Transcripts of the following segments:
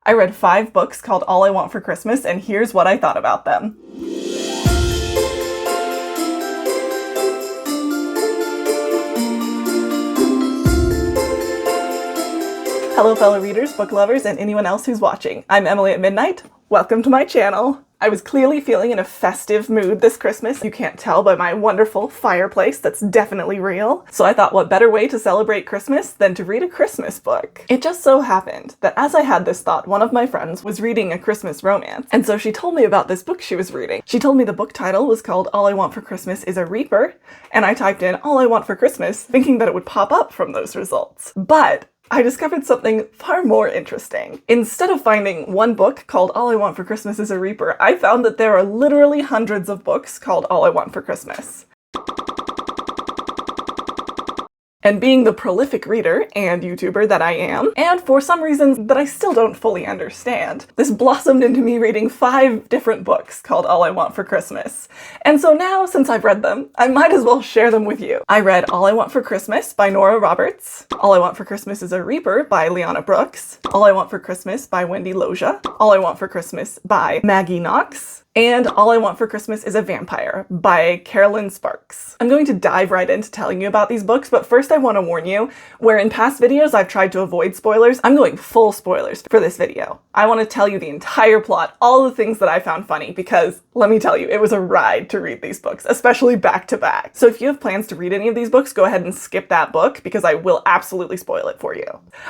I read 5 books called All I Want for Christmas, and here's what I thought about them. Hello fellow readers, book lovers, and anyone else who's watching. I'm Emily at Midnight. Welcome to my channel. I was clearly feeling in a festive mood this Christmas. You can't tell by my wonderful fireplace that's definitely real. So I thought, what better way to celebrate Christmas than to read a Christmas book? It just so happened that as I had this thought, one of my friends was reading a Christmas romance. And so she told me about this book she was reading. She told me the book title was called All I Want for Christmas is a Reaper. And I typed in All I Want for Christmas thinking that it would pop up from those results. But I discovered something far more interesting. Instead of finding one book called All I Want for Christmas is a Reaper, I found that there are literally hundreds of books called All I Want for Christmas. And being the prolific reader and YouTuber that I am, and for some reasons that I still don't fully understand, this blossomed into me reading 5 different books called All I Want for Christmas. And so now, since I've read them, I might as well share them with you. I read All I Want for Christmas by Nora Roberts, All I Want for Christmas is a Reaper by Liana Brooks, All I Want for Christmas by Wendy Loggia, All I Want for Christmas by Maggie Knox, and All I Want for Christmas is a Vampire by Kerrelyn Sparks. I'm going to dive right into telling you about these books, but first I want to warn you, where in past videos I've tried to avoid spoilers, I'm going full spoilers for this video. I want to tell you the entire plot, all the things that I found funny, because let me tell you, it was a ride to read these books, especially back to back. So if you have plans to read any of these books, go ahead and skip that book, because I will absolutely spoil it for you.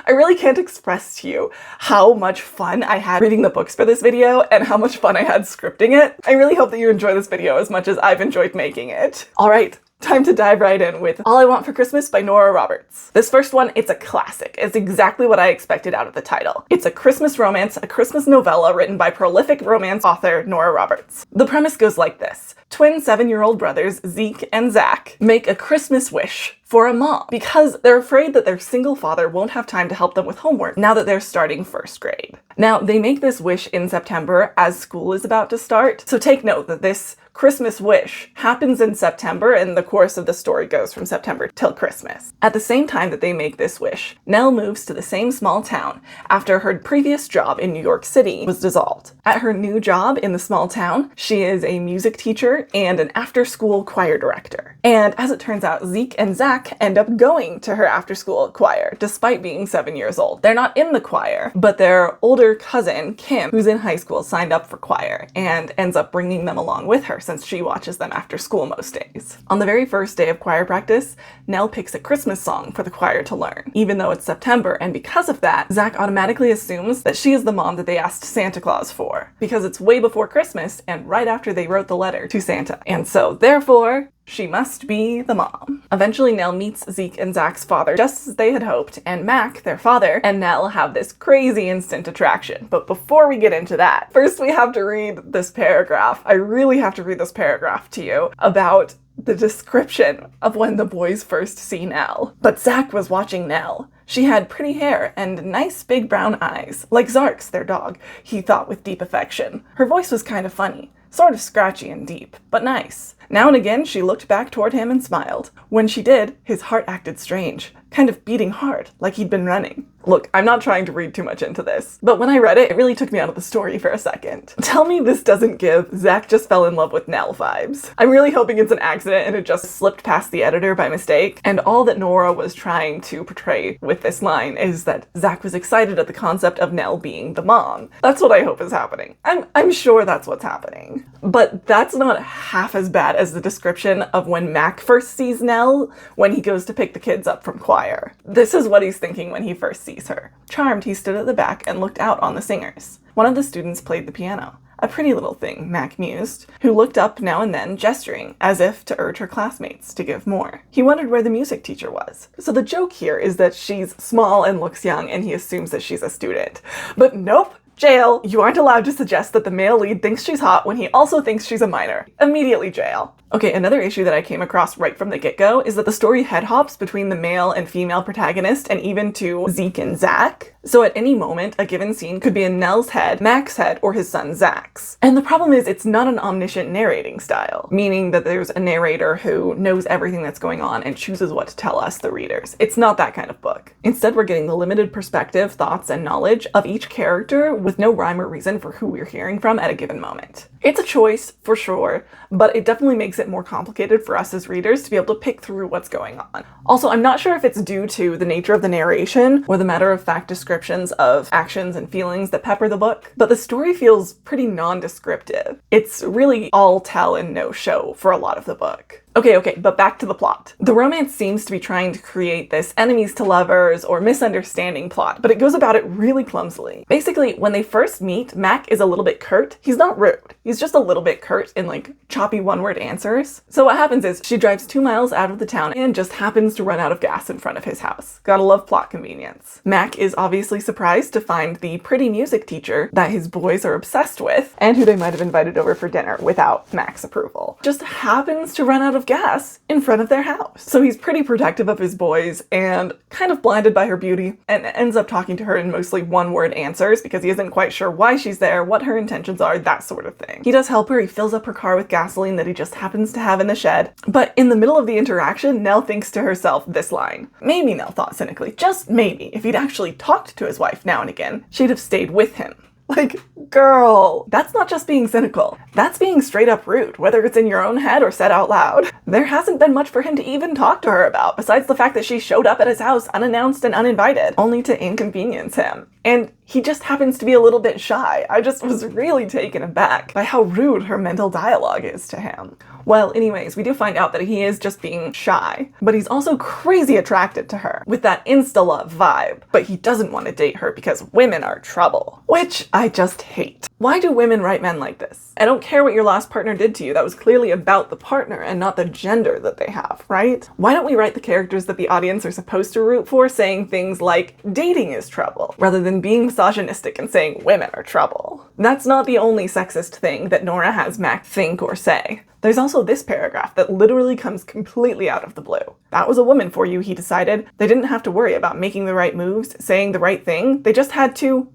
I really can't express to you how much fun I had reading the books for this video, and how much fun I had scripting it. I really hope that you enjoy this video as much as I've enjoyed making it. Alright, time to dive right in with All I Want for Christmas by Nora Roberts. This first one, it's a classic. It's exactly what I expected out of the title. It's a Christmas romance, a Christmas novella written by prolific romance author Nora Roberts. The premise goes like this. Twin 7-year-old brothers, Zeke and Zach, make a Christmas wish for a mom because they're afraid that their single father won't have time to help them with homework now that they're starting 1st grade. Now, they make this wish in September as school is about to start, so take note that this Christmas wish happens in September and the course of the story goes from September till Christmas. At the same time that they make this wish, Nell moves to the same small town after her previous job in New York City was dissolved. At her new job in the small town, she is a music teacher and an after-school choir director. And as it turns out, Zeke and Zach end up going to her after-school choir, despite being 7 years old. They're not in the choir, but their older cousin, Kim, who's in high school, signed up for choir and ends up bringing them along with her since she watches them after school most days. On the very first day of choir practice, Nell picks a Christmas song for the choir to learn, even though it's September, and because of that, Zach automatically assumes that she is the mom that they asked Santa Claus for, because it's way before Christmas and right after they wrote the letter to Santa. And so, therefore, she must be the mom. Eventually, Nell meets Zeke and Zach's father just as they had hoped, and Mac, their father, and Nell have this crazy instant attraction. But before we get into that, first we have to read this paragraph. I really have to read this paragraph to you about the description of when the boys first see Nell. But Zach was watching Nell. She had pretty hair and nice big brown eyes, like Zark's, their dog, he thought with deep affection. Her voice was kind of funny, sort of scratchy and deep, but nice. Now and again, she looked back toward him and smiled. When she did, his heart acted strange, kind of beating hard, like he'd been running. Look, I'm not trying to read too much into this, but when I read it, it really took me out of the story for a second. Tell me this doesn't give Zach just fell in love with Nell vibes. I'm really hoping it's an accident and it just slipped past the editor by mistake, and all that Nora was trying to portray with this line is that Zach was excited at the concept of Nell being the mom. That's what I hope is happening. I'm sure that's what's happening. But that's not half as bad as the description of when Mac first sees Nell when he goes to pick the kids up from choir. This is what he's thinking when he first sees her. Charmed, he stood at the back and looked out on the singers. One of the students played the piano. A pretty little thing, Mac mused, who looked up now and then, gesturing, as if to urge her classmates to give more. He wondered where the music teacher was. So the joke here is that she's small and looks young, and he assumes that she's a student. But nope! Jail! You aren't allowed to suggest that the male lead thinks she's hot when he also thinks she's a minor. Immediately jail. Okay, another issue that I came across right from the get-go is that the story head hops between the male and female protagonist and even to Zeke and Zach. So at any moment, a given scene could be in Nell's head, Mac's head, or his son Zach's. And the problem is it's not an omniscient narrating style, meaning that there's a narrator who knows everything that's going on and chooses what to tell us, the readers. It's not that kind of book. Instead, we're getting the limited perspective, thoughts, and knowledge of each character with no rhyme or reason for who we're hearing from at a given moment. It's a choice, for sure, but it definitely makes it more complicated for us as readers to be able to pick through what's going on. Also, I'm not sure if it's due to the nature of the narration or the matter-of-fact descriptions of actions and feelings that pepper the book, but the story feels pretty nondescriptive. It's really all tell and no show for a lot of the book. Okay, but back to the plot. The romance seems to be trying to create this enemies to lovers or misunderstanding plot, but it goes about it really clumsily. Basically, when they first meet, Mac is a little bit curt. He's not rude. He's just a little bit curt in like choppy one-word answers. So what happens is she drives 2 miles out of the town and just happens to run out of gas in front of his house. Gotta love plot convenience. Mac is obviously surprised to find the pretty music teacher that his boys are obsessed with and who they might have invited over for dinner without Mac's approval. Just happens to run out of gas in front of their house. So he's pretty protective of his boys and kind of blinded by her beauty and ends up talking to her in mostly one-word answers because he isn't quite sure why she's there, what her intentions are, that sort of thing. He does help her. He fills up her car with gasoline that he just happens to have in the shed. But in the middle of the interaction, Nell thinks to herself this line. Maybe, Nell thought cynically, just maybe, if he'd actually talked to his wife now and again, she'd have stayed with him. Like, girl, that's not just being cynical. That's being straight up rude, whether it's in your own head or said out loud. There hasn't been much for him to even talk to her about, besides the fact that she showed up at his house unannounced and uninvited, only to inconvenience him. And he just happens to be a little bit shy. I just was really taken aback by how rude her mental dialogue is to him. Well, anyways, we do find out that he is just being shy, but he's also crazy attracted to her with that insta-love vibe. But he doesn't want to date her because women are trouble, which I just hate. Why do women write men like this? I don't care what your last partner did to you. That was clearly about the partner and not the gender that they have, right? Why don't we write the characters that the audience are supposed to root for saying things like dating is trouble, rather than being misogynistic and saying women are trouble? That's not the only sexist thing that Nora has Mac think or say. There's also this paragraph that literally comes completely out of the blue. That was a woman for you, he decided. They didn't have to worry about making the right moves, saying the right thing. They just had to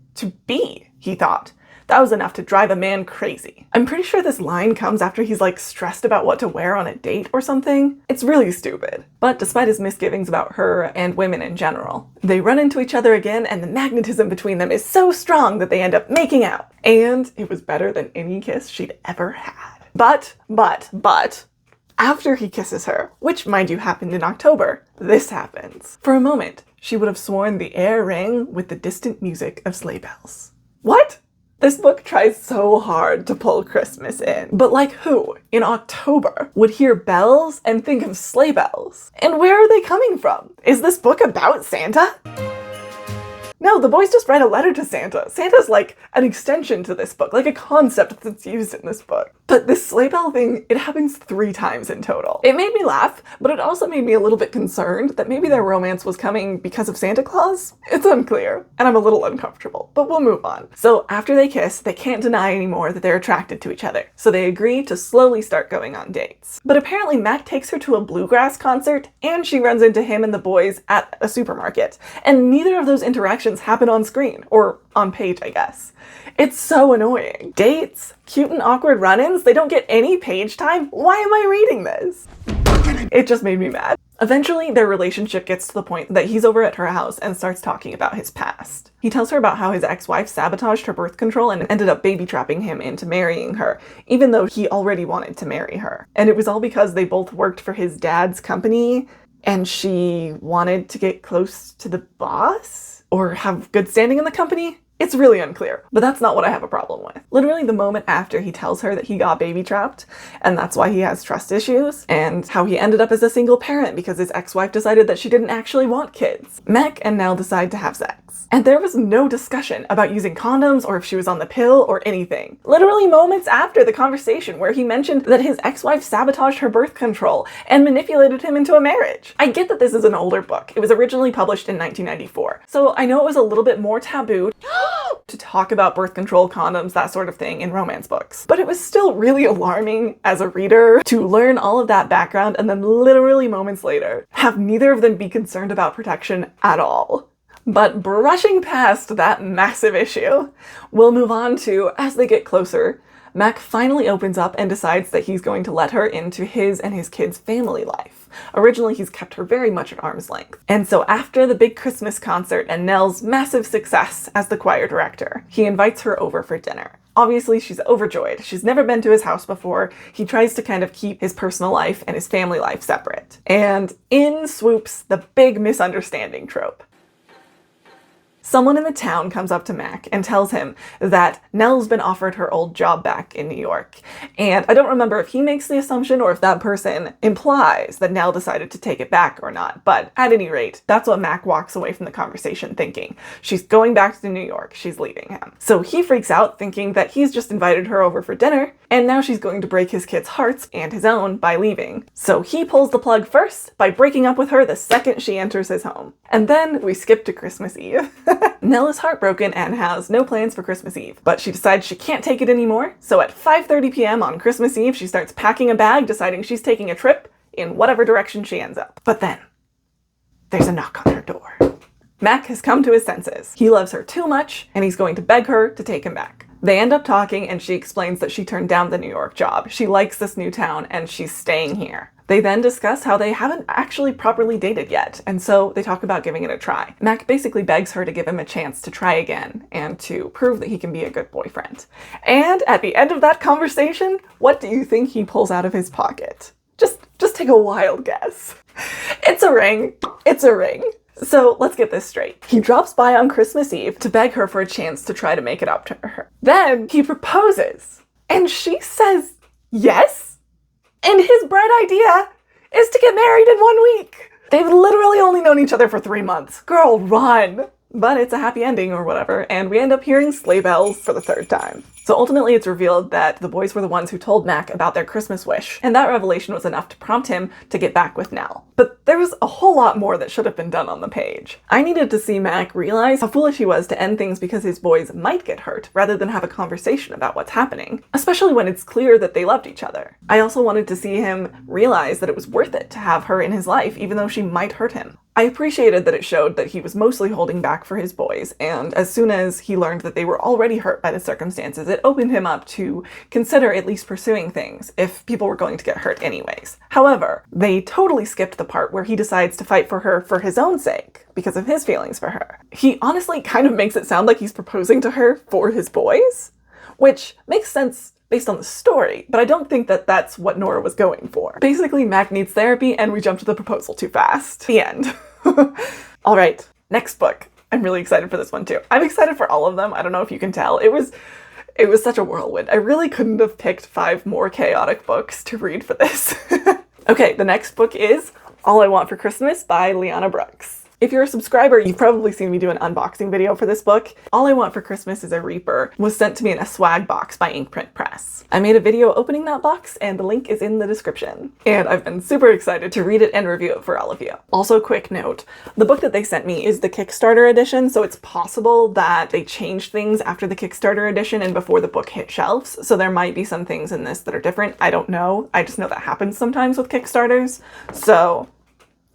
be, he thought. That was enough to drive a man crazy. I'm pretty sure this line comes after he's like stressed about what to wear on a date or something. It's really stupid. But despite his misgivings about her and women in general, they run into each other again and the magnetism between them is so strong that they end up making out. And it was better than any kiss she'd ever had. But, after he kisses her, which mind you happened in October, this happens. For a moment, she would have sworn the air rang with the distant music of sleigh bells. What? This book tries so hard to pull Christmas in, but like who, in October, would hear bells and think of sleigh bells? And where are they coming from? Is this book about Santa? No, the boys just write a letter to Santa. Santa's like an extension to this book, like a concept that's used in this book. But this sleigh bell thing, it happens 3 times in total. It made me laugh, but it also made me a little bit concerned that maybe their romance was coming because of Santa Claus. It's unclear, and I'm a little uncomfortable, but we'll move on. So after they kiss, they can't deny anymore that they're attracted to each other. So they agree to slowly start going on dates. But apparently Mac takes her to a bluegrass concert, and she runs into him and the boys at a supermarket. And neither of those interactions happen on screen, or on page, I guess. It's so annoying. Dates, cute and awkward run-ins, they don't get any page time? Why am I reading this? It just made me mad. Eventually, their relationship gets to the point that he's over at her house and starts talking about his past. He tells her about how his ex-wife sabotaged her birth control and ended up baby-trapping him into marrying her, even though he already wanted to marry her. And it was all because they both worked for his dad's company, and she wanted to get close to the boss? Or have good standing in the company? It's really unclear, but that's not what I have a problem with. Literally the moment after he tells her that he got baby-trapped, and that's why he has trust issues, and how he ended up as a single parent because his ex-wife decided that she didn't actually want kids, Mac and Nell decide to have sex. And there was no discussion about using condoms or if she was on the pill or anything. Literally moments after the conversation where he mentioned that his ex-wife sabotaged her birth control and manipulated him into a marriage. I get that this is an older book. It was originally published in 1994, so I know it was a little bit more taboo to talk about birth control, condoms, that sort of thing in romance books. But it was still really alarming as a reader to learn all of that background and then literally moments later have neither of them be concerned about protection at all. But brushing past that massive issue, we'll move on to, as they get closer, Mac finally opens up and decides that he's going to let her into his and his kids' family life. Originally, he's kept her very much at arm's length. And so after the big Christmas concert and Nell's massive success as the choir director, he invites her over for dinner. Obviously, she's overjoyed. She's never been to his house before. He tries to kind of keep his personal life and his family life separate. And in swoops the big misunderstanding trope. Someone in the town comes up to Mac and tells him that Nell's been offered her old job back in New York. And I don't remember if he makes the assumption or if that person implies that Nell decided to take it back or not. But at any rate, that's what Mac walks away from the conversation thinking. She's going back to New York. She's leaving him. So he freaks out thinking that he's just invited her over for dinner and now she's going to break his kids' hearts and his own by leaving. So he pulls the plug first by breaking up with her the second she enters his home. And then we skip to Christmas Eve. Nell is heartbroken and has no plans for Christmas Eve, but she decides she can't take it anymore, so at 5:30 p.m. on Christmas Eve, she starts packing a bag, deciding she's taking a trip in whatever direction she ends up. But then, there's a knock on her door. Mac has come to his senses. He loves her too much, and he's going to beg her to take him back. They end up talking, and she explains that she turned down the New York job. She likes this new town, and she's staying here. They then discuss how they haven't actually properly dated yet, and so they talk about giving it a try. Mac basically begs her to give him a chance to try again, and to prove that he can be a good boyfriend. And at the end of that conversation, what do you think he pulls out of his pocket? Just take a wild guess. It's a ring. It's a ring. So let's get this straight. He drops by on Christmas Eve to beg her for a chance to try to make it up to her. Then he proposes, and she says yes. And his bright idea is to get married in 1 week. They've literally only known each other for 3 months. Girl, run. But it's a happy ending or whatever, and we end up hearing sleigh bells for the 3rd time. So ultimately it's revealed that the boys were the ones who told Mac about their Christmas wish, and that revelation was enough to prompt him to get back with Nell. But there was a whole lot more that should have been done on the page. I needed to see Mac realize how foolish he was to end things because his boys might get hurt, rather than have a conversation about what's happening, especially when it's clear that they loved each other. I also wanted to see him realize that it was worth it to have her in his life, even though she might hurt him. I appreciated that it showed that he was mostly holding back for his boys, and as soon as he learned that they were already hurt by the circumstances, it opened him up to consider at least pursuing things if people were going to get hurt anyways. However, they totally skipped the part where he decides to fight for her for his own sake, because of his feelings for her. He honestly kind of makes it sound like he's proposing to her for his boys, which makes sense based on the story, but I don't think that that's what Nora was going for. Basically, Mac needs therapy, and we jump to the proposal too fast. The end. All right, next book. I'm really excited for this one too. I'm excited for all of them. I don't know if you can tell. It was such a whirlwind. I really couldn't have picked 5 more chaotic books to read for this. Okay, the next book is All I Want for Christmas by Liana Brooks. If you're a subscriber, you've probably seen me do an unboxing video for this book. All I Want for Christmas is a Reaper was sent to me in a swag box by Inkprint Press. I made a video opening that box, and the link is in the description. And I've been super excited to read it and review it for all of you. Also, quick note, the book that they sent me is the Kickstarter edition, so it's possible that they changed things after the Kickstarter edition and before the book hit shelves, so there might be some things in this that are different. I don't know. I just know that happens sometimes with Kickstarters. So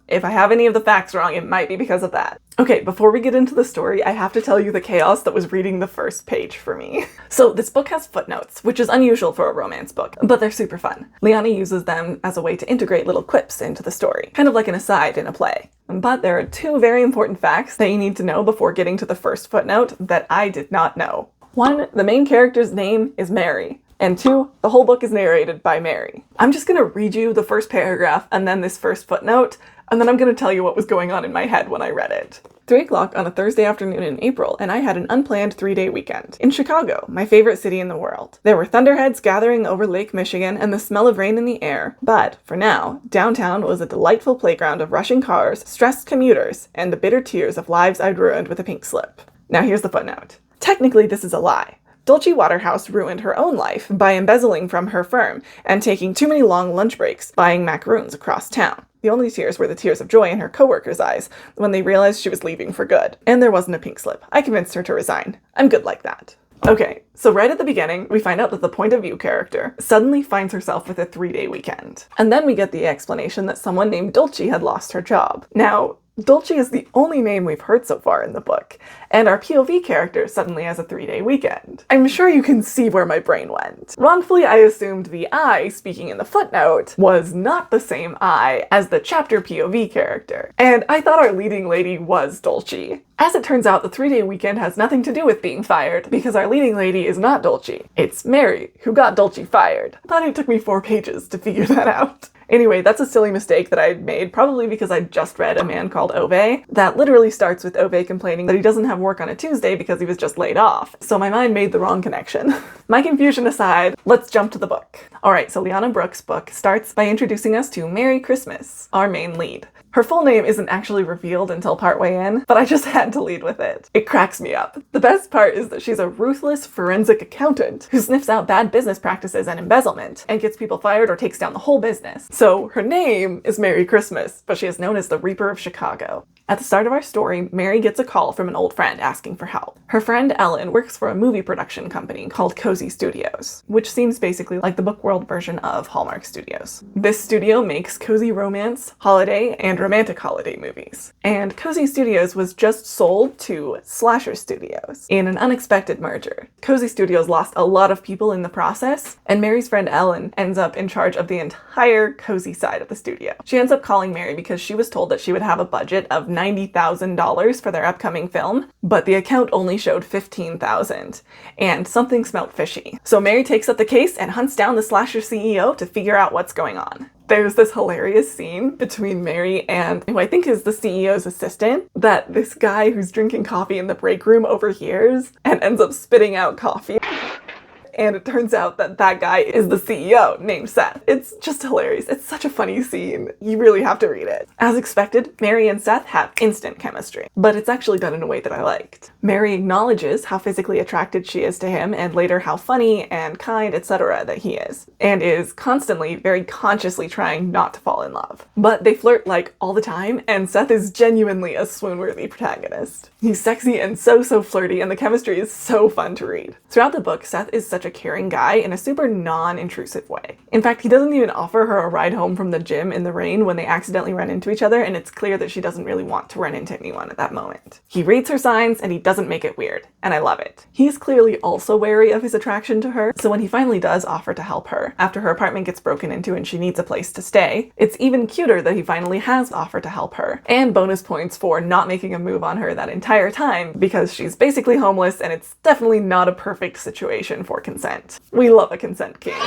if I have any of the facts wrong, it might be because of that. Okay, before we get into the story, I have to tell you the chaos that was reading the first page for me. So this book has footnotes, which is unusual for a romance book, but they're super fun. Liana uses them as a way to integrate little quips into the story, kind of like an aside in a play. But there are 2 very important facts that you need to know before getting to the first footnote that I did not know. 1, the main character's name is Mary. And 2, the whole book is narrated by Mary. I'm just gonna read you the first paragraph and then this first footnote, and then I'm gonna tell you what was going on in my head when I read it. 3 o'clock on a Thursday afternoon in April, and I had an unplanned 3-day weekend. In Chicago, my favorite city in the world. There were thunderheads gathering over Lake Michigan and the smell of rain in the air. But, for now, downtown was a delightful playground of rushing cars, stressed commuters, and the bitter tears of lives I'd ruined with a pink slip. Now here's the footnote. Technically, this is a lie. Dulcie Waterhouse ruined her own life by embezzling from her firm and taking too many long lunch breaks buying macaroons across town. The only tears were the tears of joy in her coworkers' eyes when they realized she was leaving for good. And there wasn't a pink slip. I convinced her to resign. I'm good like that. Okay, so right at the beginning, we find out that the point of view character suddenly finds herself with a 3-day weekend. And then we get the explanation that someone named Dulcie had lost her job. Now, Dulce is the only name we've heard so far in the book, and our POV character suddenly has a 3-day weekend. I'm sure you can see where my brain went. Wrongfully, I assumed the I, speaking in the footnote, was not the same I as the chapter POV character, and I thought our leading lady was Dulce. As it turns out, the 3-day weekend has nothing to do with being fired, because our leading lady is not Dulce. It's Mary, who got Dulce fired. I thought it took me 4 pages to figure that out. Anyway, that's a silly mistake that I made, probably because I just read A Man Called Ove, that literally starts with Ove complaining that he doesn't have work on a Tuesday because he was just laid off. So my mind made the wrong connection. My confusion aside, let's jump to the book. Alright, so Liana Brooks' book starts by introducing us to Merry Christmas, our main lead. Her full name isn't actually revealed until partway in, but I just had to lead with it. It cracks me up. The best part is that she's a ruthless forensic accountant who sniffs out bad business practices and embezzlement and gets people fired or takes down the whole business. So her name is Merry Christmas, but she is known as the Reaper of Chicago. At the start of our story, Mary gets a call from an old friend asking for help. Her friend Ellen works for a movie production company called Cozy Studios, which seems basically like the book world version of Hallmark Studios. This studio makes cozy romance, holiday, and romantic holiday movies. And Cozy Studios was just sold to Slasher Studios in an unexpected merger. Cozy Studios lost a lot of people in the process, and Mary's friend Ellen ends up in charge of the entire cozy side of the studio. She ends up calling Mary because she was told that she would have a budget of $90,000 for their upcoming film, but the account only showed $15,000, and something smelt fishy. So Mary takes up the case and hunts down the Slasher CEO to figure out what's going on. There's this hilarious scene between Mary and who I think is the CEO's assistant that this guy who's drinking coffee in the break room overhears and ends up spitting out coffee. And it turns out that that guy is the CEO, named Seth. It's just hilarious. It's such a funny scene. You really have to read it. As expected, Mary and Seth have instant chemistry, but it's actually done in a way that I liked. Mary acknowledges how physically attracted she is to him, and later how funny and kind, etc. that he is, and is constantly, very consciously trying not to fall in love. But they flirt like all the time, and Seth is genuinely a swoon-worthy protagonist. He's sexy and so flirty, and the chemistry is so fun to read. Throughout the book, Seth is such a caring guy in a super non-intrusive way. In fact, he doesn't even offer her a ride home from the gym in the rain when they accidentally run into each other, and it's clear that she doesn't really want to run into anyone at that moment. He reads her signs, and he doesn't make it weird, and I love it. He's clearly also wary of his attraction to her, so when he finally does offer to help her, after her apartment gets broken into and she needs a place to stay, it's even cuter that he finally has offered to help her, and bonus points for not making a move on her that entire time, because she's basically homeless, and it's definitely not a perfect situation for consent. We love a consent king.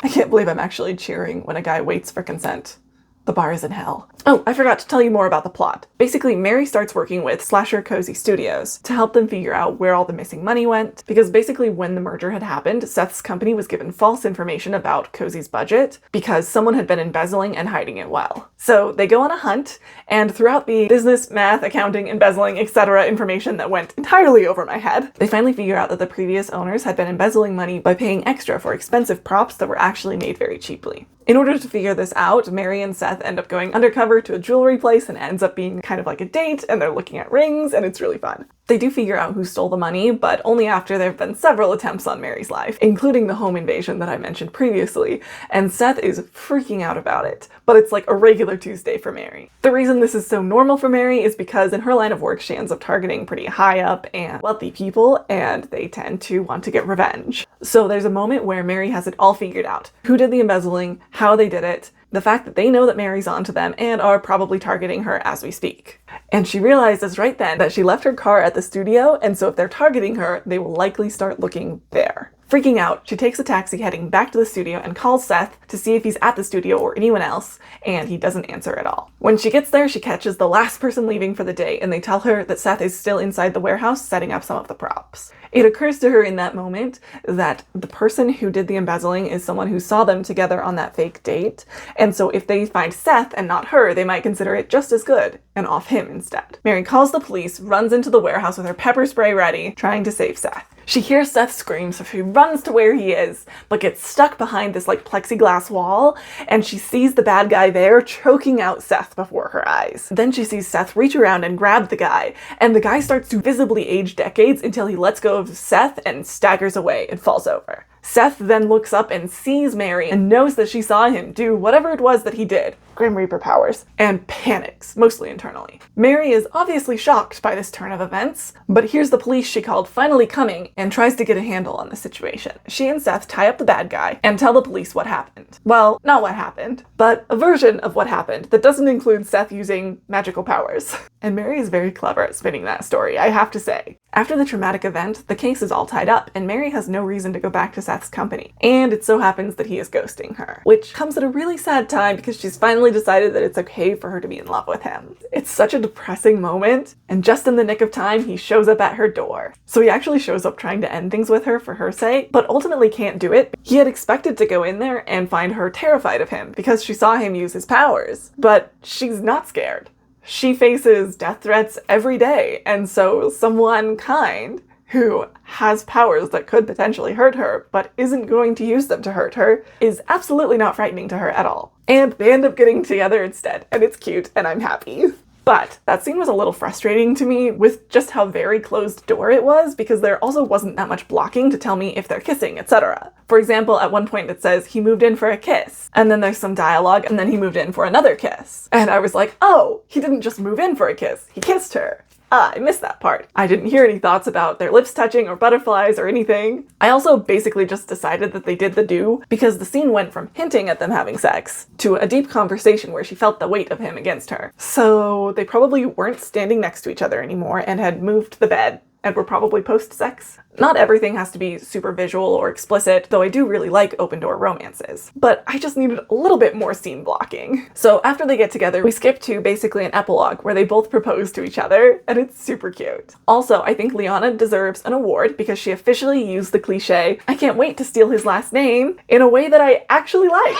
I can't believe I'm actually cheering when a guy waits for consent. The bar is in hell. Oh, I forgot to tell you more about the plot. Basically, Mary starts working with Slasher Cozy Studios to help them figure out where all the missing money went, because basically when the merger had happened, Seth's company was given false information about Cozy's budget because someone had been embezzling and hiding it well. So they go on a hunt, and throughout the business, math, accounting, embezzling, etc. information that went entirely over my head, they finally figure out that the previous owners had been embezzling money by paying extra for expensive props that were actually made very cheaply. In order to figure this out, Mary and Seth end up going undercover to a jewelry place and ends up being kind of like a date, and they're looking at rings, and it's really fun. They do figure out who stole the money, but only after there have been several attempts on Mary's life, including the home invasion that I mentioned previously, and Seth is freaking out about it. But it's like a regular Tuesday for Mary. The reason this is so normal for Mary is because in her line of work she ends up targeting pretty high up and wealthy people, and they tend to want to get revenge. So there's a moment where Mary has it all figured out. Who did the embezzling, how they did it, the fact that they know that Mary's onto them and are probably targeting her as we speak. And she realizes right then that she left her car at the studio, and so if they're targeting her, they will likely start looking there. Freaking out, she takes a taxi heading back to the studio and calls Seth to see if he's at the studio or anyone else, and he doesn't answer at all. When she gets there, she catches the last person leaving for the day, and they tell her that Seth is still inside the warehouse setting up some of the props. It occurs to her in that moment that the person who did the embezzling is someone who saw them together on that fake date, and so if they find Seth and not her, they might consider it just as good and off him instead. Mary calls the police, runs into the warehouse with her pepper spray ready, trying to save Seth. She hears Seth scream, so she runs to where he is, but gets stuck behind this like plexiglass wall, and she sees the bad guy there choking out Seth before her eyes. Then she sees Seth reach around and grab the guy, and the guy starts to visibly age decades until he lets go of Seth and staggers away and falls over. Seth then looks up and sees Mary and knows that she saw him do whatever it was that he did, Grim Reaper powers, and panics, mostly internally. Mary is obviously shocked by this turn of events, but here's the police she called finally coming and tries to get a handle on the situation. She and Seth tie up the bad guy and tell the police what happened. Well, not what happened, but a version of what happened that doesn't include Seth using magical powers. And Mary is very clever at spinning that story, I have to say. After the traumatic event, the case is all tied up, and Mary has no reason to go back to Seth's company. And it so happens that he is ghosting her, which comes at a really sad time because she's finally decided that it's okay for her to be in love with him. It's such a depressing moment, and just in the nick of time, he shows up at her door. So he actually shows up trying to end things with her for her sake, but ultimately can't do it. He had expected to go in there and find her terrified of him because she saw him use his powers, but she's not scared. She faces death threats every day, and so someone kind who has powers that could potentially hurt her, but isn't going to use them to hurt her, is absolutely not frightening to her at all. And they end up getting together instead, and it's cute, and I'm happy. But that scene was a little frustrating to me with just how very closed door it was, because there also wasn't that much blocking to tell me if they're kissing, etc. For example, at one point it says he moved in for a kiss, and then there's some dialogue, and then he moved in for another kiss. And I was like, oh, he didn't just move in for a kiss, he kissed her. I missed that part. I didn't hear any thoughts about their lips touching or butterflies or anything. I also basically just decided that they did the do because the scene went from hinting at them having sex to a deep conversation where she felt the weight of him against her. So they probably weren't standing next to each other anymore and had moved the bed and were probably post-sex. Not everything has to be super visual or explicit, though I do really like open-door romances. But I just needed a little bit more scene blocking. So after they get together, we skip to basically an epilogue where they both propose to each other, and it's super cute. Also, I think Liana deserves an award because she officially used the cliche, "I can't wait to steal his last name," in a way that I actually like.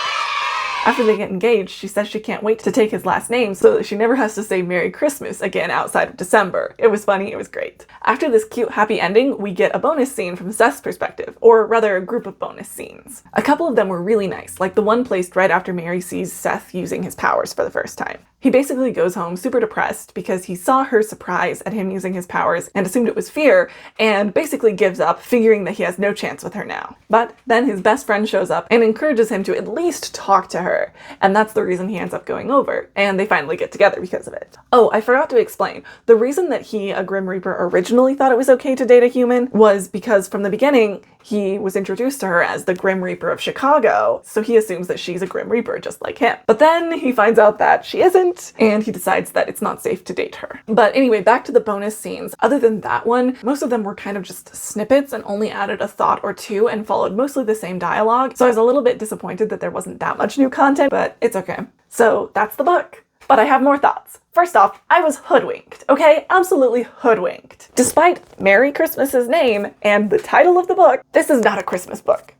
After they get engaged, she says she can't wait to take his last name so that she never has to say Merry Christmas again outside of December. It was funny, it was great. After this cute happy ending, we get a bonus scene from Seth's perspective, or rather a group of bonus scenes. A couple of them were really nice, like the one placed right after Mary sees Seth using his powers for the first time. He basically goes home super depressed because he saw her surprise at him using his powers and assumed it was fear, and basically gives up, figuring that he has no chance with her now. But then his best friend shows up and encourages him to at least talk to her, and that's the reason he ends up going over, and they finally get together because of it. Oh, I forgot to explain. The reason that he, a Grim Reaper, originally thought it was okay to date a human was because from the beginning, he was introduced to her as the Grim Reaper of Chicago, so he assumes that she's a Grim Reaper just like him. But then he finds out that she isn't, and he decides that it's not safe to date her. But anyway, back to the bonus scenes. Other than that one, most of them were kind of just snippets and only added a thought or two and followed mostly the same dialogue, so I was a little bit disappointed that there wasn't that much new content, but it's okay. So that's the book. But I have more thoughts. First off, I was hoodwinked, okay? Absolutely hoodwinked. Despite Merry Christmas's name and the title of the book, this is not a Christmas book.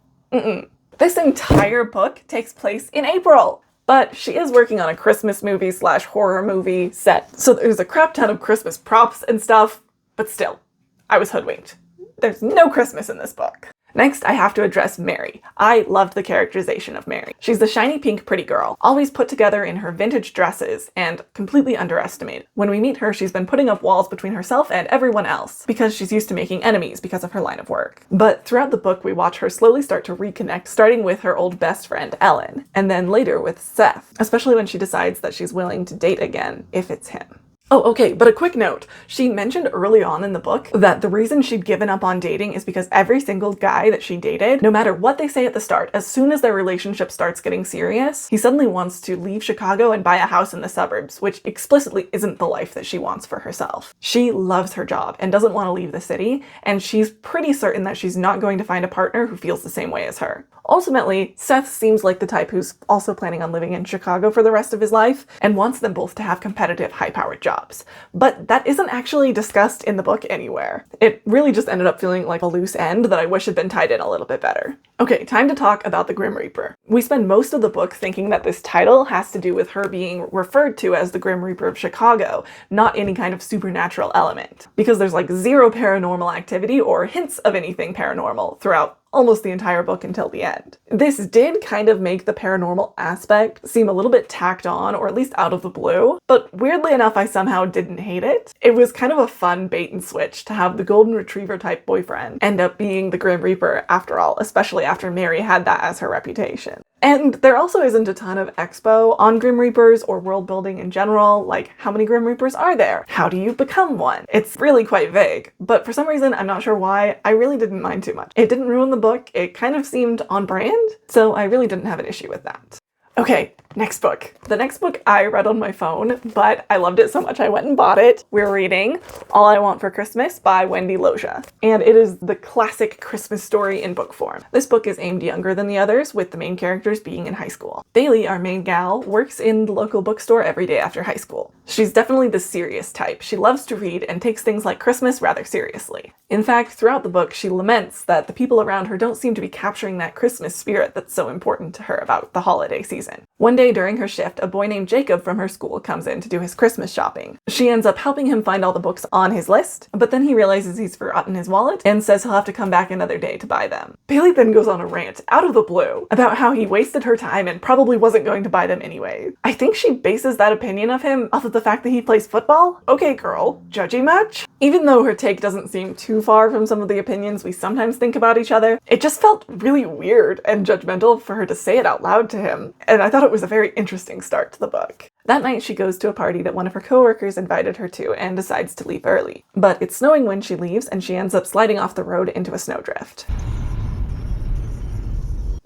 This entire book takes place in April. But she is working on a Christmas movie / horror movie set, so there's a crap ton of Christmas props and stuff, but still, I was hoodwinked. There's no Christmas in this book. Next, I have to address Mary. I loved the characterization of Mary. She's the shiny pink pretty girl, always put together in her vintage dresses, and completely underestimated. When we meet her, she's been putting up walls between herself and everyone else, because she's used to making enemies because of her line of work. But throughout the book, we watch her slowly start to reconnect, starting with her old best friend, Ellen, and then later with Seth, especially when she decides that she's willing to date again, if it's him. Oh, okay, but a quick note. She mentioned early on in the book that the reason she'd given up on dating is because every single guy that she dated, no matter what they say at the start, as soon as their relationship starts getting serious, he suddenly wants to leave Chicago and buy a house in the suburbs, which explicitly isn't the life that she wants for herself. She loves her job and doesn't want to leave the city, and she's pretty certain that she's not going to find a partner who feels the same way as her. Ultimately, Seth seems like the type who's also planning on living in Chicago for the rest of his life and wants them both to have competitive, high-powered jobs. But that isn't actually discussed in the book anywhere. It really just ended up feeling like a loose end that I wish had been tied in a little bit better. Okay, time to talk about the Grim Reaper. We spend most of the book thinking that this title has to do with her being referred to as the Grim Reaper of Chicago, not any kind of supernatural element. Because there's like zero paranormal activity or hints of anything paranormal throughout almost the entire book until the end. This did kind of make the paranormal aspect seem a little bit tacked on, or at least out of the blue, but weirdly enough, I somehow didn't hate it. It was kind of a fun bait and switch to have the golden retriever type boyfriend end up being the Grim Reaper after all, especially after Mary had that as her reputation. And there also isn't a ton of expo on Grim Reapers or world building in general, like how many Grim Reapers are there? How do you become one? It's really quite vague, but for some reason, I'm not sure why, I really didn't mind too much. It didn't ruin the book, it kind of seemed on brand, so I really didn't have an issue with that. Okay, next book. The next book I read on my phone, but I loved it so much I went and bought it. We're reading All I Want for Christmas by Wendy Loggia, and it is the classic Christmas story in book form. This book is aimed younger than the others, with the main characters being in high school. Bailey, our main gal, works in the local bookstore every day after high school. She's definitely the serious type. She loves to read and takes things like Christmas rather seriously. In fact, throughout the book, she laments that the people around her don't seem to be capturing that Christmas spirit that's so important to her about the holiday season. One day during her shift, a boy named Jacob from her school comes in to do his Christmas shopping. She ends up helping him find all the books on his list, but then he realizes he's forgotten his wallet and says he'll have to come back another day to buy them. Bailey then goes on a rant out of the blue about how he wasted her time and probably wasn't going to buy them anyway. I think she bases that opinion of him off of the fact that he plays football. Okay, girl, judgy much? Even though her take doesn't seem too far from some of the opinions we sometimes think about each other, it just felt really weird and judgmental for her to say it out loud to him, and I thought it was a very interesting start to the book. That night she goes to a party that one of her coworkers invited her to and decides to leave early. But it's snowing when she leaves and she ends up sliding off the road into a snowdrift.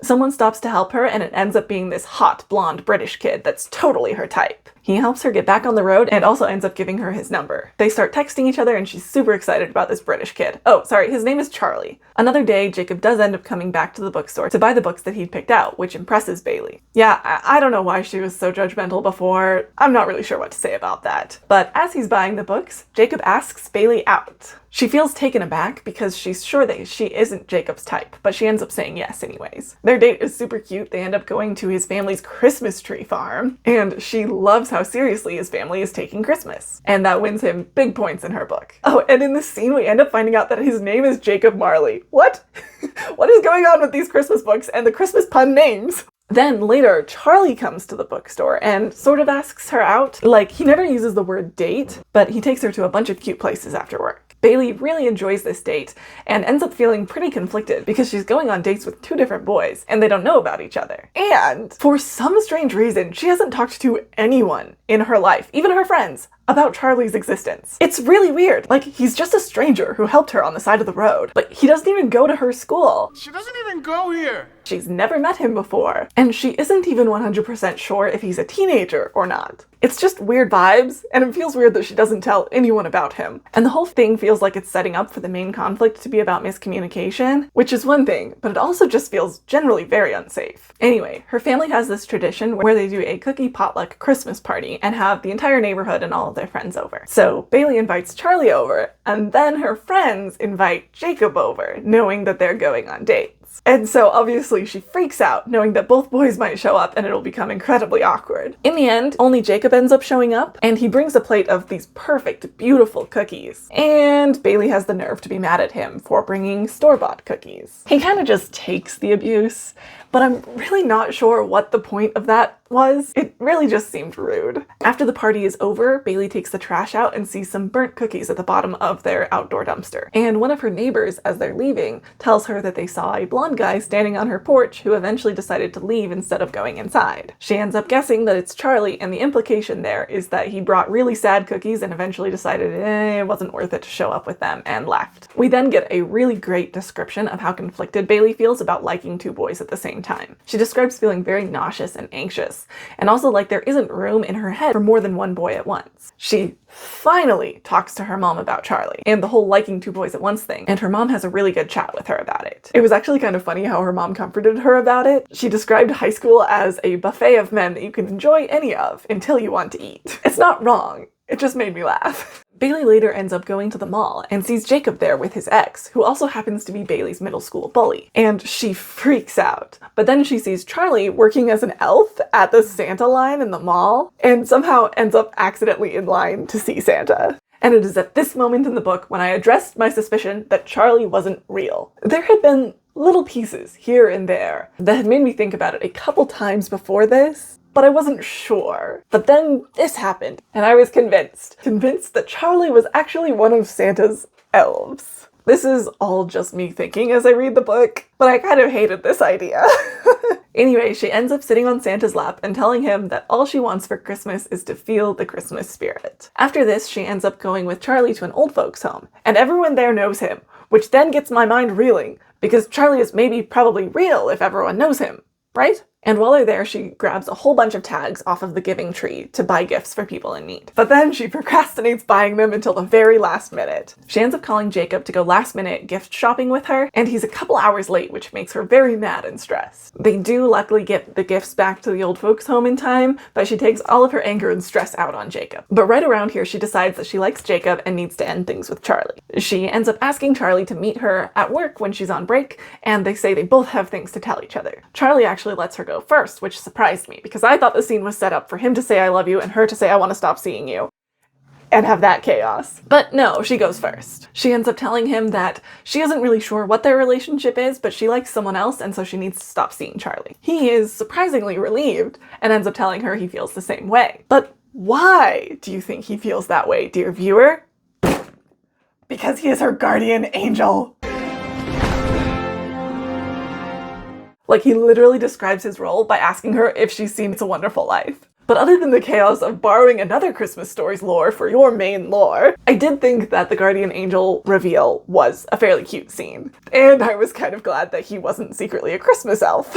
Someone stops to help her and it ends up being this hot, blonde British kid that's totally her type. He helps her get back on the road and also ends up giving her his number. They start texting each other and she's super excited about this British kid. Oh, sorry, his name is Charlie. Another day, Jacob does end up coming back to the bookstore to buy the books that he'd picked out, which impresses Bailey. Yeah, I don't know why she was so judgmental before. I'm not really sure what to say about that. But as he's buying the books, Jacob asks Bailey out. She feels taken aback because she's sure that she isn't Jacob's type, but she ends up saying yes anyways. Their date is super cute. They end up going to his family's Christmas tree farm, and she loves how seriously his family is taking Christmas. And that wins him big points in her book. Oh, and in this scene we end up finding out that his name is Jacob Marley. What? What is going on with these Christmas books and the Christmas pun names? Then later, Charlie comes to the bookstore and sort of asks her out. Like, he never uses the word date, but he takes her to a bunch of cute places after work. Bailey really enjoys this date and ends up feeling pretty conflicted because she's going on dates with two different boys and they don't know about each other. And for some strange reason, she hasn't talked to anyone in her life, even her friends, about Charlie's existence. It's really weird. Like, he's just a stranger who helped her on the side of the road, but he doesn't even go to her school. She doesn't even go here. She's never met him before, and she isn't even 100% sure if he's a teenager or not. It's just weird vibes, and it feels weird that she doesn't tell anyone about him. And the whole thing feels like it's setting up for the main conflict to be about miscommunication, which is one thing, but it also just feels generally very unsafe. Anyway, her family has this tradition where they do a cookie potluck Christmas party and have the entire neighborhood and all of their friends over. So Bailey invites Charlie over, and then her friends invite Jacob over, knowing that they're going on dates. And so obviously she freaks out, knowing that both boys might show up and it'll become incredibly awkward. In the end, only Jacob ends up showing up, and he brings a plate of these perfect, beautiful cookies. And Bailey has the nerve to be mad at him for bringing store-bought cookies. He kind of just takes the abuse, but I'm really not sure what the point of that was. It really just seemed rude. After the party is over, Bailey takes the trash out and sees some burnt cookies at the bottom of their outdoor dumpster. And one of her neighbors, as they're leaving, tells her that they saw a blonde guy standing on her porch who eventually decided to leave instead of going inside. She ends up guessing that it's Charlie, and the implication there is that he brought really sad cookies and eventually decided it wasn't worth it to show up with them and left. We then get a really great description of how conflicted Bailey feels about liking two boys at the same time. She describes feeling very nauseous and anxious, and also like there isn't room in her head for more than one boy at once. She finally talks to her mom about Charlie and the whole liking two boys at once thing, and her mom has a really good chat with her about it. It was actually kind of funny how her mom comforted her about it. She described high school as a buffet of men that you can enjoy any of until you want to eat. It's not wrong. It just made me laugh. Bailey later ends up going to the mall and sees Jacob there with his ex, who also happens to be Bailey's middle school bully, and she freaks out. But then she sees Charlie working as an elf at the Santa line in the mall, and somehow ends up accidentally in line to see Santa. And it is at this moment in the book when I addressed my suspicion that Charlie wasn't real. There had been little pieces here and there that had made me think about it a couple times before this, but I wasn't sure. But then this happened, and I was convinced that Charlie was actually one of Santa's elves. This is all just me thinking as I read the book, but I kind of hated this idea. Anyway, she ends up sitting on Santa's lap and telling him that all she wants for Christmas is to feel the Christmas spirit. After this, she ends up going with Charlie to an old folks' home, and everyone there knows him, which then gets my mind reeling, because Charlie is probably real if everyone knows him, right? And while they're there, she grabs a whole bunch of tags off of the giving tree to buy gifts for people in need. But then she procrastinates buying them until the very last minute. She ends up calling Jacob to go last minute gift shopping with her, and he's a couple hours late, which makes her very mad and stressed. They do luckily get the gifts back to the old folks' home in time, but she takes all of her anger and stress out on Jacob. But right around here, she decides that she likes Jacob and needs to end things with Charlie. She ends up asking Charlie to meet her at work when she's on break, and they say they both have things to tell each other. Charlie actually lets her go first, which surprised me because I thought the scene was set up for him to say I love you and her to say I want to stop seeing you and have that chaos. But no, she goes first. She ends up telling him that she isn't really sure what their relationship is, but she likes someone else and so she needs to stop seeing Charlie. He is surprisingly relieved and ends up telling her he feels the same way. But why do you think he feels that way, dear viewer? Because he is her guardian angel. Like, he literally describes his role by asking her if she's seen It's a Wonderful Life. But other than the chaos of borrowing another Christmas Stories lore for your main lore, I did think that the guardian angel reveal was a fairly cute scene. And I was kind of glad that he wasn't secretly a Christmas elf.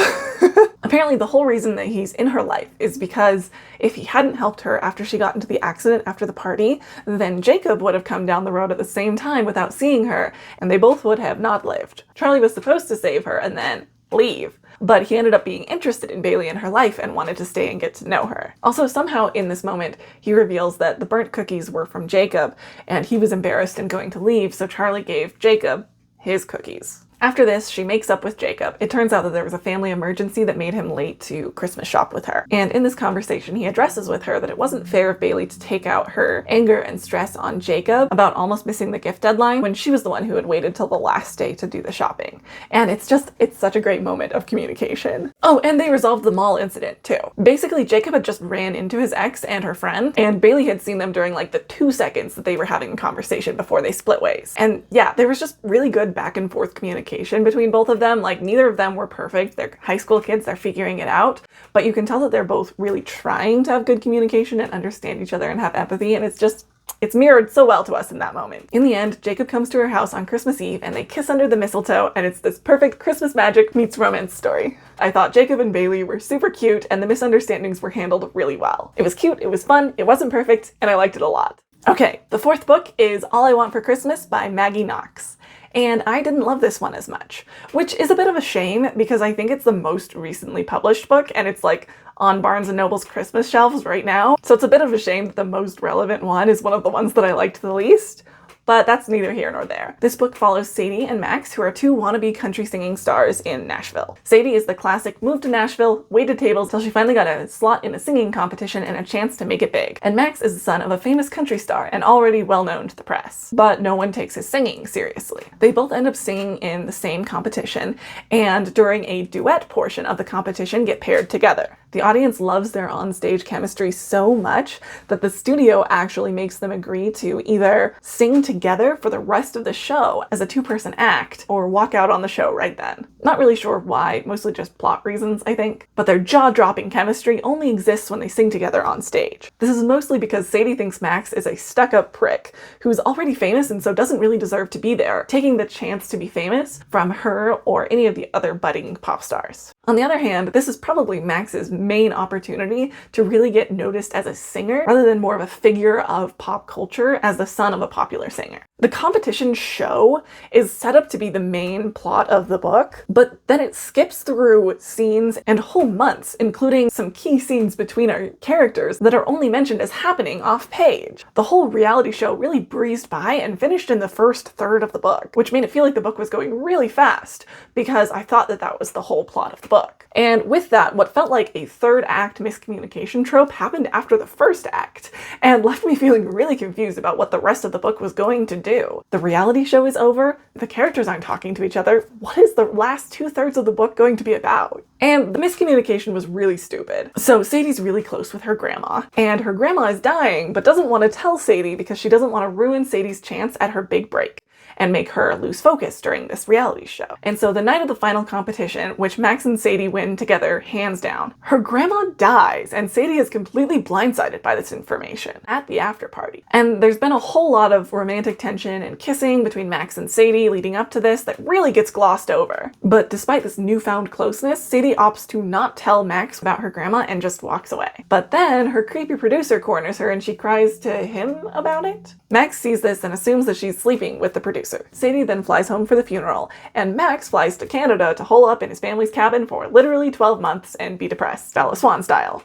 Apparently the whole reason that he's in her life is because if he hadn't helped her after she got into the accident after the party, then Jacob would have come down the road at the same time without seeing her, and they both would have not lived. Charlie was supposed to save her and then leave, but he ended up being interested in Bailey and her life and wanted to stay and get to know her. Also, somehow in this moment, he reveals that the burnt cookies were from Jacob, and he was embarrassed and going to leave, so Charlie gave Jacob his cookies. After this, she makes up with Jacob. It turns out that there was a family emergency that made him late to Christmas shop with her. And in this conversation, he addresses with her that it wasn't fair of Bailey to take out her anger and stress on Jacob about almost missing the gift deadline when she was the one who had waited till the last day to do the shopping. And it's such a great moment of communication. Oh, and they resolved the mall incident too. Basically, Jacob had just ran into his ex and her friend, and Bailey had seen them during like the 2 seconds that they were having a conversation before they split ways. And yeah, there was just really good back and forth communication between both of them. Like, neither of them were perfect. They're high school kids, they're figuring it out, but you can tell that they're both really trying to have good communication and understand each other and have empathy, and it's mirrored so well to us in that moment. In the end, Jacob comes to her house on Christmas Eve and they kiss under the mistletoe, and it's this perfect Christmas magic meets romance story. I thought Jacob and Bailey were super cute and the misunderstandings were handled really well. It was cute, it was fun, it wasn't perfect, and I liked it a lot. Okay, the fourth book is All I Want for Christmas by Maggie Knox. And I didn't love this one as much, which is a bit of a shame because I think it's the most recently published book and it's like on Barnes & Noble's Christmas shelves right now. So it's a bit of a shame that the most relevant one is one of the ones that I liked the least. But that's neither here nor there. This book follows Sadie and Max, who are two wannabe country singing stars in Nashville. Sadie is the classic moved to Nashville, waited tables till she finally got a slot in a singing competition and a chance to make it big. And Max is the son of a famous country star and already well known to the press. But no one takes his singing seriously. They both end up singing in the same competition, and during a duet portion of the competition get paired together. The audience loves their onstage chemistry so much that the studio actually makes them agree to either sing together for the rest of the show as a two-person act or walk out on the show right then. Not really sure why, mostly just plot reasons, I think. But their jaw-dropping chemistry only exists when they sing together on stage. This is mostly because Sadie thinks Max is a stuck-up prick who's already famous and so doesn't really deserve to be there, taking the chance to be famous from her or any of the other budding pop stars. On the other hand, this is probably Max's main opportunity to really get noticed as a singer rather than more of a figure of pop culture as the son of a popular singer. The competition show is set up to be the main plot of the book, but then it skips through scenes and whole months, including some key scenes between our characters that are only mentioned as happening off page. The whole reality show really breezed by and finished in the first third of the book, which made it feel like the book was going really fast because I thought that was the whole plot of the book. And with that, what felt like a third act miscommunication trope happened after the first act and left me feeling really confused about what the rest of the book was going to do. do? The reality show is over, the characters aren't talking to each other, what is the last 2/3 of the book going to be about? And the miscommunication was really stupid. So Sadie's really close with her grandma, and her grandma is dying, but doesn't want to tell Sadie because she doesn't want to ruin Sadie's chance at her big break and make her lose focus during this reality show. And so the night of the final competition, which Max and Sadie win together hands down, her grandma dies, and Sadie is completely blindsided by this information at the after party. And there's been a whole lot of romantic tension and kissing between Max and Sadie leading up to this that really gets glossed over. But despite this newfound closeness, Sadie opts to not tell Max about her grandma and just walks away. But then her creepy producer corners her and she cries to him about it. Max sees this and assumes that she's sleeping with the producer. Sadie then flies home for the funeral, and Max flies to Canada to hole up in his family's cabin for literally 12 months and be depressed, Bella Swan style.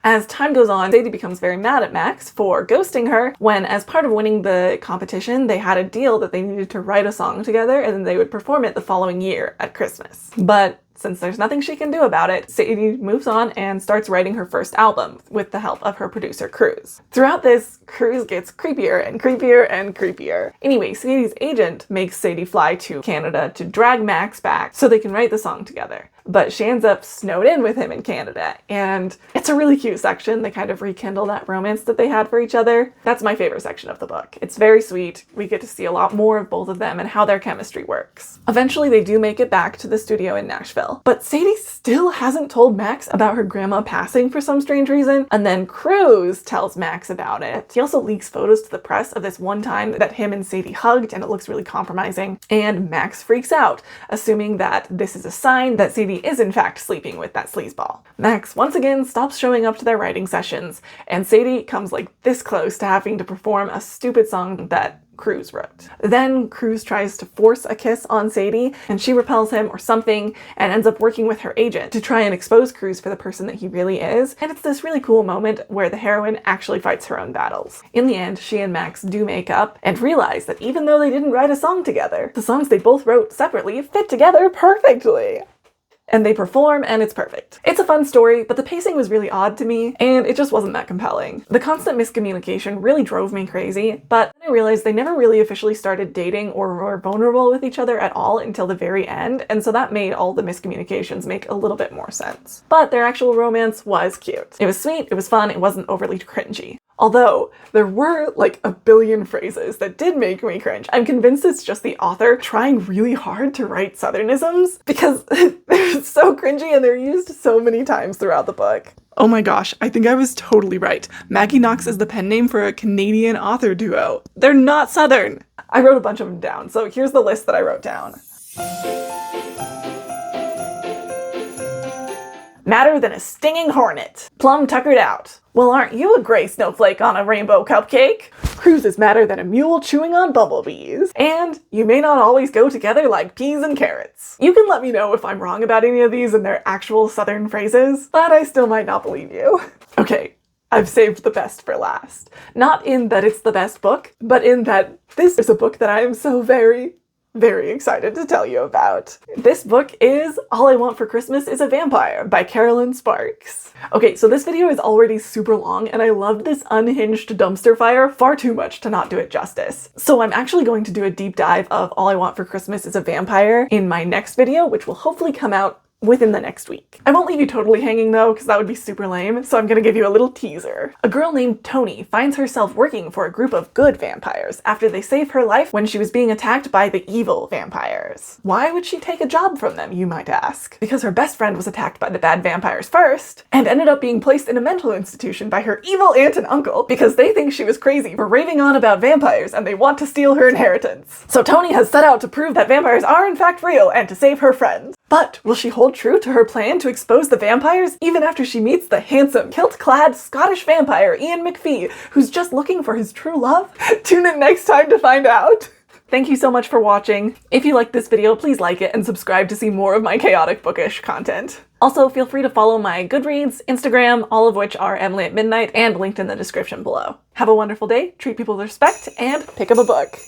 As time goes on, Sadie becomes very mad at Max for ghosting her when, as part of winning the competition, they had a deal that they needed to write a song together and then they would perform it the following year at Christmas. But since there's nothing she can do about it, Sadie moves on and starts writing her first album with the help of her producer, Cruz. Throughout this, Cruz gets creepier and creepier and creepier. Anyway, Sadie's agent makes Sadie fly to Canada to drag Max back so they can write the song together. But she ends up snowed in with him in Canada, and it's a really cute section. They kind of rekindle that romance that they had for each other. That's my favorite section of the book. It's very sweet. We get to see a lot more of both of them and how their chemistry works. Eventually, they do make it back to the studio in Nashville, but Sadie still hasn't told Max about her grandma passing for some strange reason, and then Cruz tells Max about it. He also leaks photos to the press of this one time that him and Sadie hugged, and it looks really compromising, and Max freaks out, assuming that this is a sign that Sadie is in fact sleeping with that sleazeball. Max once again stops showing up to their writing sessions, and Sadie comes like this close to having to perform a stupid song that Cruz wrote. Then Cruz tries to force a kiss on Sadie, and she repels him or something and ends up working with her agent to try and expose Cruz for the person that he really is. And it's this really cool moment where the heroine actually fights her own battles. In the end, she and Max do make up and realize that even though they didn't write a song together, the songs they both wrote separately fit together perfectly. And they perform, and it's perfect. It's a fun story, but the pacing was really odd to me, and it just wasn't that compelling. The constant miscommunication really drove me crazy, but then I realized they never really officially started dating or were vulnerable with each other at all until the very end, and so that made all the miscommunications make a little bit more sense. But their actual romance was cute. It was sweet, it was fun, it wasn't overly cringy. Although, there were like a billion phrases that did make me cringe. I'm convinced it's just the author trying really hard to write Southernisms because they're so cringy and they're used so many times throughout the book. Oh my gosh, I think I was totally right. Maggie Knox is the pen name for a Canadian author duo. They're not Southern. I wrote a bunch of them down, so here's the list that I wrote down. Madder than a stinging hornet. Plum tuckered out. Well, aren't you a gray snowflake on a rainbow cupcake? Cruz is madder than a mule chewing on bumblebees. And you may not always go together like peas and carrots. You can let me know if I'm wrong about any of these and their actual Southern phrases, but I still might not believe you. Okay, I've saved the best for last. Not in that it's the best book, but in that this is a book that I am so very excited to tell you about. This book is All I Want for Christmas is a Vampire by Kerrelyn Sparks. Okay, so this video is already super long and I loved this unhinged dumpster fire far too much to not do it justice. So I'm actually going to do a deep dive of All I Want for Christmas is a Vampire in my next video, which will hopefully come out within the next week. I won't leave you totally hanging though, because that would be super lame, so I'm gonna give you a little teaser. A girl named Tony finds herself working for a group of good vampires after they save her life when she was being attacked by the evil vampires. Why would she take a job from them, you might ask? Because her best friend was attacked by the bad vampires first, and ended up being placed in a mental institution by her evil aunt and uncle because they think she was crazy for raving on about vampires and they want to steal her inheritance. So Tony has set out to prove that vampires are in fact real and to save her friend. But will she hold true to her plan to expose the vampires even after she meets the handsome, kilt-clad Scottish vampire Ian McPhee, who's just looking for his true love? Tune in next time to find out! Thank you so much for watching. If you liked this video, please like it and subscribe to see more of my chaotic bookish content. Also, feel free to follow my Goodreads, Instagram, all of which are Emily at Midnight, and linked in the description below. Have a wonderful day, treat people with respect, and pick up a book.